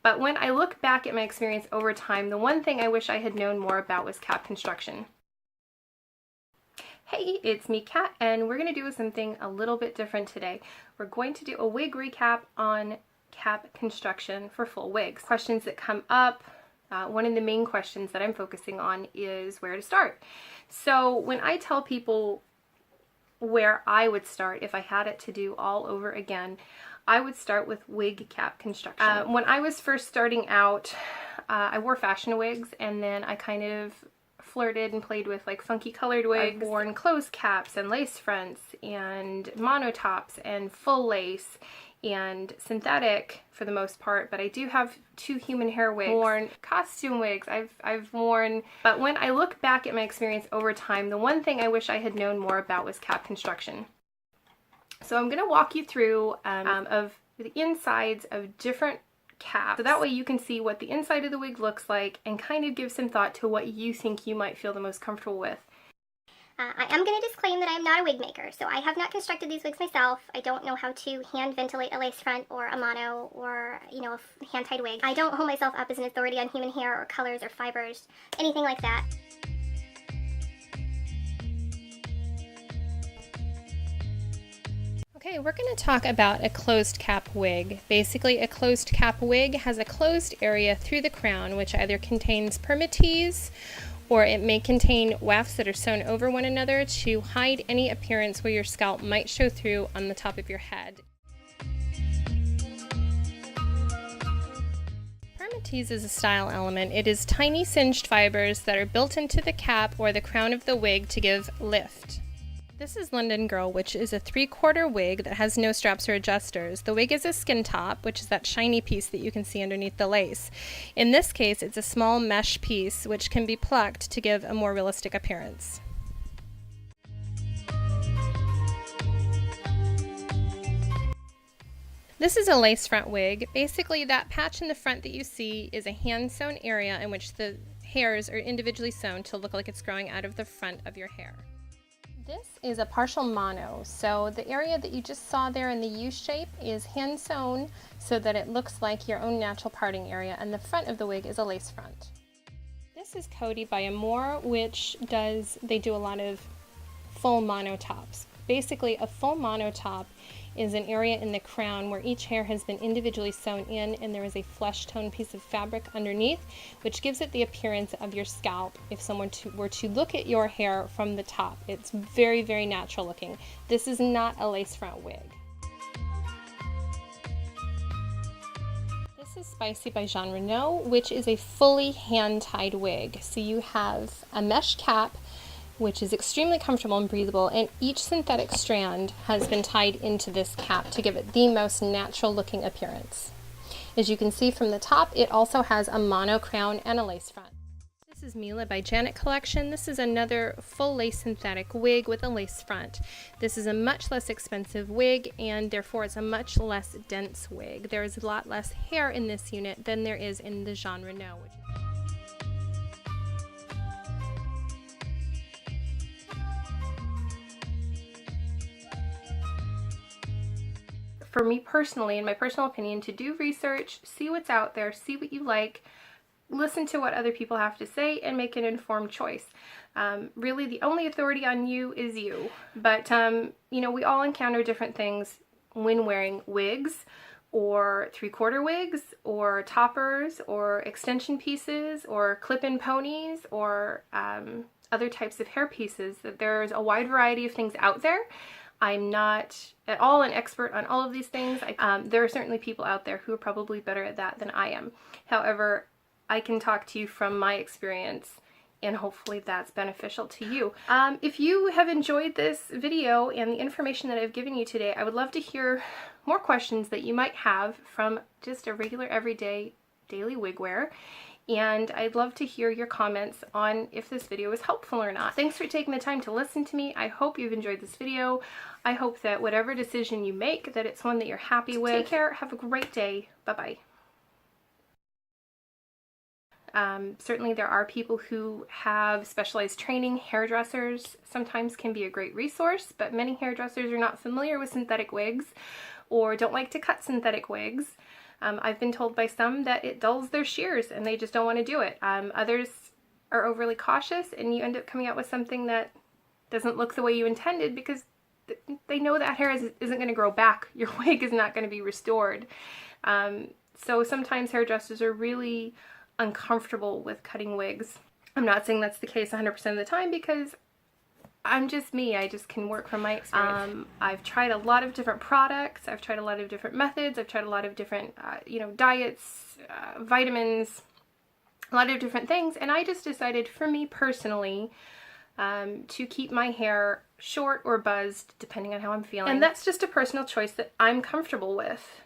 But when I look back at my experience over time, the one thing I wish I had known more about was cap construction. Hey, it's me, Kat, and we're going to do something a little bit different today. We're going to do a wig recap on cap construction for full wigs. Questions that come up, one of the main questions that I'm focusing on is where to start. So when I tell people where I would start if I had it to do all over again, I would start with wig cap construction. When I was first starting out, I wore fashion wigs, and then I kind of flirted and played with like funky colored wigs. I've worn closed caps and lace fronts and monotops and full lace and synthetic for the most part, but I do have 2 human hair wigs. Worn costume wigs. I've worn, but when I look back at my experience over time, the one thing I wish I had known more about was cap construction. So I'm going to walk you through of the insides of different caps, so that way you can see what the inside of the wig looks like and kind of give some thought to what you think you might feel the most comfortable with. I am going to disclaim that I am not a wig maker, so I have not constructed these wigs myself. I don't know how to hand ventilate a lace front or a mono or, you know, a hand-tied wig. I don't hold myself up as an authority on human hair or colors or fibers, anything like that. Okay, we're going to talk about a closed cap wig. Basically, a closed cap wig has a closed area through the crown, which either contains permatease or it may contain wefts that are sewn over one another to hide any appearance where your scalp might show through on the top of your head. Permatease is a style element. It is tiny singed fibers that are built into the cap or the crown of the wig to give lift. This is London Girl, which is a 3/4 wig that has no straps or adjusters. The wig is a skin top, which is that shiny piece that you can see underneath the lace. In this case, it's a small mesh piece which can be plucked to give a more realistic appearance. This is a lace front wig. Basically, that patch in the front that you see is a hand-sewn area in which the hairs are individually sewn to look like it's growing out of the front of your hair. This is a partial mono, so the area that you just saw there in the U shape is hand sewn so that it looks like your own natural parting area, and the front of the wig is a lace front. This is Cody by Amore, which they do a lot of full mono tops. Basically, a full mono top is an area in the crown where each hair has been individually sewn in and there is a flesh tone piece of fabric underneath, which gives it the appearance of your scalp if someone were to look at your hair from the top. It's very, very natural looking. This is not a lace front wig. This is Spicy by Jean Renault, which is a fully hand-tied wig. So you have a mesh cap, which is extremely comfortable and breathable, and each synthetic strand has been tied into this cap to give it the most natural looking appearance. As you can see from the top, it also has a mono crown and a lace front. This is Mila by Janet Collection. This is another full lace synthetic wig with a lace front. This is a much less expensive wig, and therefore it's a much less dense wig. There is a lot less hair in this unit than there is in the Jean Renault. For me personally, in my personal opinion, to do research, see what's out there, see what you like, listen to what other people have to say, and make an informed choice. Really, the only authority on you is you. But, you know, we all encounter different things when wearing wigs, or 3/4 wigs, or toppers, or extension pieces, or clip-in ponies, or other types of hair pieces. That there's a wide variety of things out there. I'm not at all an expert on all of these things. There are certainly people out there who are probably better at that than I am. However, I can talk to you from my experience, and hopefully that's beneficial to you. If you have enjoyed this video and the information that I've given you today, I would love to hear more questions that you might have from just a regular everyday daily wig wear. And I'd love to hear your comments on if this video was helpful or not. Thanks for taking the time to listen to me. I hope you've enjoyed this video. I hope that whatever decision you make, that it's one that you're happy with. Take care. Have a great day. Bye-bye. Certainly there are people who have specialized training. Hairdressers sometimes can be a great resource, but many hairdressers are not familiar with synthetic wigs or don't like to cut synthetic wigs. I've been told by some that it dulls their shears and they just don't want to do it. Others are overly cautious and you end up coming out with something that doesn't look the way you intended because they know that hair isn't going to grow back. Your wig is not going to be restored. So sometimes hairdressers are really uncomfortable with cutting wigs. I'm not saying that's the case 100% of the time because I'm just me. I just can work from my experience. I've tried a lot of different products. I've tried a lot of different methods. I've tried a lot of different, diets, vitamins, a lot of different things. And I just decided for me personally to keep my hair short or buzzed depending on how I'm feeling. And that's just a personal choice that I'm comfortable with.